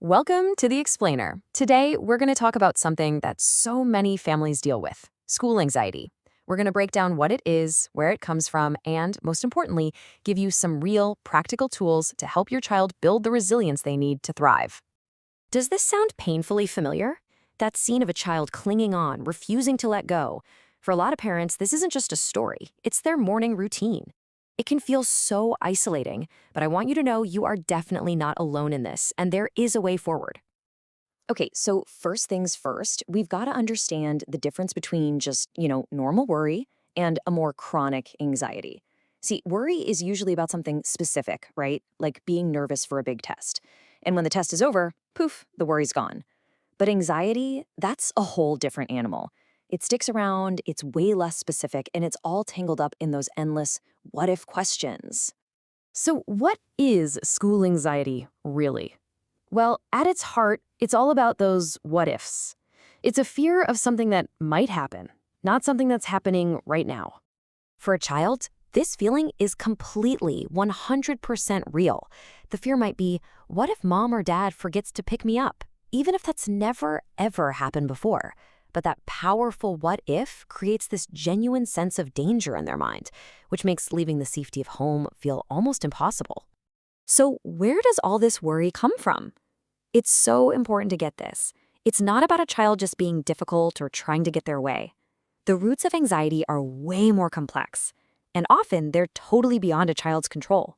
Welcome to The Explainer. Today, we're going to talk about something that so many families deal with, school anxiety. We're going to break down what it is, where it comes from, and, most importantly, give you some real, practical tools to help your child build the resilience they need to thrive. Does this sound painfully familiar? That scene of a child clinging on, refusing to let go. For a lot of parents, this isn't just a story, it's their morning routine. It can feel so isolating, but I want you to know you are definitely not alone in this, and there is a way forward. Okay, so first things first, we've got to understand the difference between just, normal worry and a more chronic anxiety. See, worry is usually about something specific, right? Like being nervous for a big test. And when the test is over, poof, the worry's gone. But anxiety, that's a whole different animal. It sticks around, it's way less specific, and it's all tangled up in those endless what if questions. So, what is school anxiety, really? Well, at its heart, it's all about those what ifs. It's a fear of something that might happen, not something that's happening right now. For a child, this feeling is completely 100% real. The fear might be, what if mom or dad forgets to pick me up? Even if that's never, ever happened before. But that powerful what if creates this genuine sense of danger in their mind, which makes leaving the safety of home feel almost impossible. So where does all this worry come from? It's so important to get this. It's not about a child just being difficult or trying to get their way. The roots of anxiety are way more complex, and often they're totally beyond a child's control.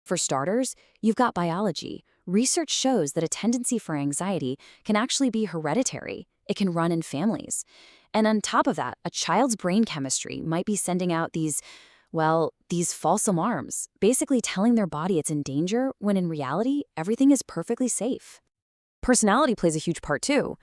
For starters, you've got biology. Research shows that a tendency for anxiety can actually be hereditary. It can run in families. And on top of that, a child's brain chemistry might be sending out these false alarms, basically telling their body it's in danger when in reality, everything is perfectly safe. Personality plays a huge part too.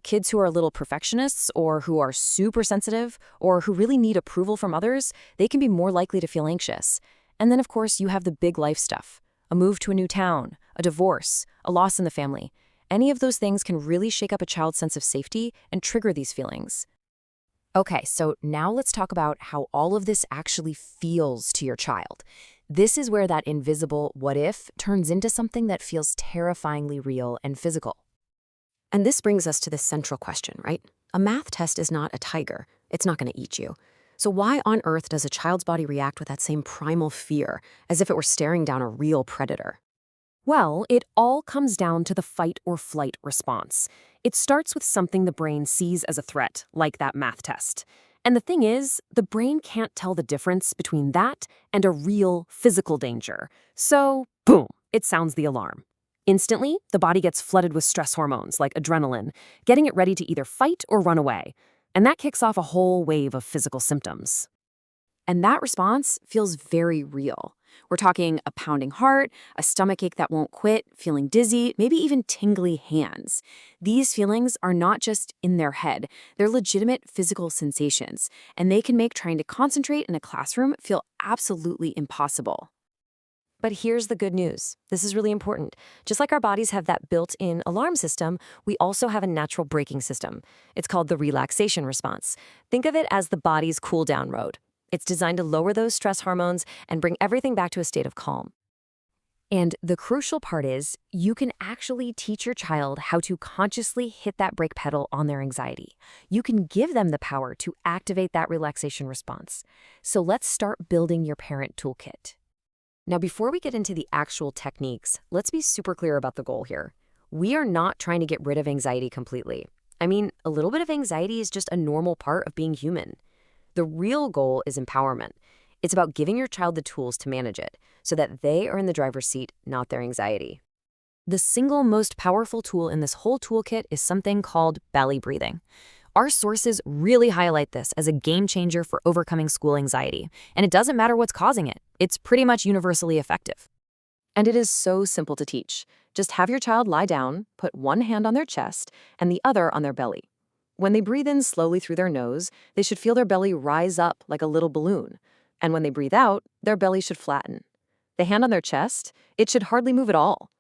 Kids who are little perfectionists or who are super sensitive or who really need approval from others, they can be more likely to feel anxious. And then, of course, you have the big life stuff. A move to a new town, a divorce, a loss in the family. Any of those things can really shake up a child's sense of safety and trigger these feelings. Okay, so now let's talk about how all of this actually feels to your child. This is where that invisible what if turns into something that feels terrifyingly real and physical. And this brings us to the central question, right? A math test is not a tiger. It's not going to eat you. So why on earth does a child's body react with that same primal fear, as if it were staring down a real predator? Well, it all comes down to the fight or flight response. It starts with something the brain sees as a threat, like that math test. And the thing is, the brain can't tell the difference between that and a real physical danger. So, boom, it sounds the alarm. Instantly, the body gets flooded with stress hormones like adrenaline, getting it ready to either fight or run away. And that kicks off a whole wave of physical symptoms. And that response feels very real. We're talking a pounding heart, a stomachache that won't quit, feeling dizzy, maybe even tingly hands. These feelings are not just in their head, they're legitimate physical sensations, and they can make trying to concentrate in a classroom feel absolutely impossible. But here's the good news. This is really important. Just like our bodies have that built-in alarm system, we also have a natural braking system. It's called the relaxation response. Think of it as the body's cool-down mode. It's designed to lower those stress hormones and bring everything back to a state of calm. And the crucial part is, you can actually teach your child how to consciously hit that brake pedal on their anxiety. You can give them the power to activate that relaxation response. So let's start building your parent toolkit. Now, before we get into the actual techniques, let's be super clear about the goal here. We are not trying to get rid of anxiety completely. I mean, a little bit of anxiety is just a normal part of being human. The real goal is empowerment. It's about giving your child the tools to manage it so that they are in the driver's seat, not their anxiety. The single most powerful tool in this whole toolkit is something called belly breathing. Our sources really highlight this as a game changer for overcoming school anxiety, and it doesn't matter what's causing it. It's pretty much universally effective. And it is so simple to teach. Just have your child lie down, put one hand on their chest and the other on their belly. When they breathe in slowly through their nose, they should feel their belly rise up like a little balloon. And when they breathe out, their belly should flatten. The hand on their chest, it should hardly move at all.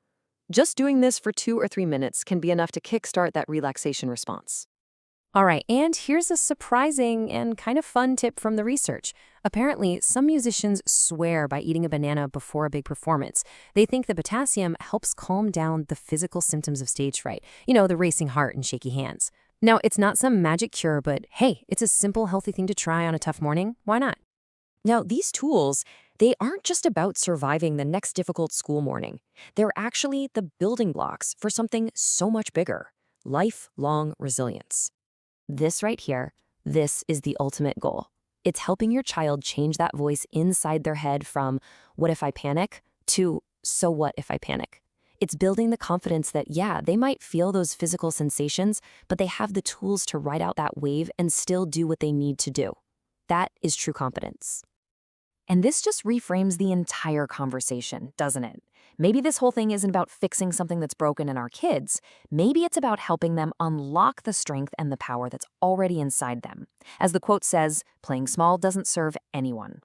Just doing this for 2 or 3 minutes can be enough to kickstart that relaxation response. All right, and here's a surprising and kind of fun tip from the research. Apparently, some musicians swear by eating a banana before a big performance. They think the potassium helps calm down the physical symptoms of stage fright, the racing heart and shaky hands. Now, it's not some magic cure, but hey, it's a simple, healthy thing to try on a tough morning. Why not? Now, these tools, they aren't just about surviving the next difficult school morning. They're actually the building blocks for something so much bigger: lifelong resilience. This right here, this is the ultimate goal. It's helping your child change that voice inside their head from, what if I panic, to, so what if I panic? It's building the confidence that, yeah, they might feel those physical sensations, but they have the tools to ride out that wave and still do what they need to do. That is true confidence. And this just reframes the entire conversation, doesn't it? Maybe this whole thing isn't about fixing something that's broken in our kids. Maybe it's about helping them unlock the strength and the power that's already inside them. As the quote says, playing small doesn't serve anyone.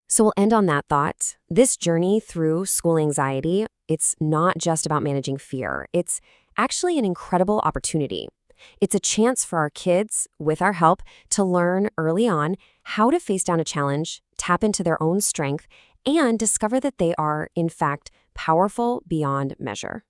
So we'll end on that thought. This journey through school anxiety, it's not just about managing fear. It's actually an incredible opportunity. It's a chance for our kids, with our help, to learn early on how to face down a challenge, tap into their own strength, and discover that they are, in fact, powerful beyond measure.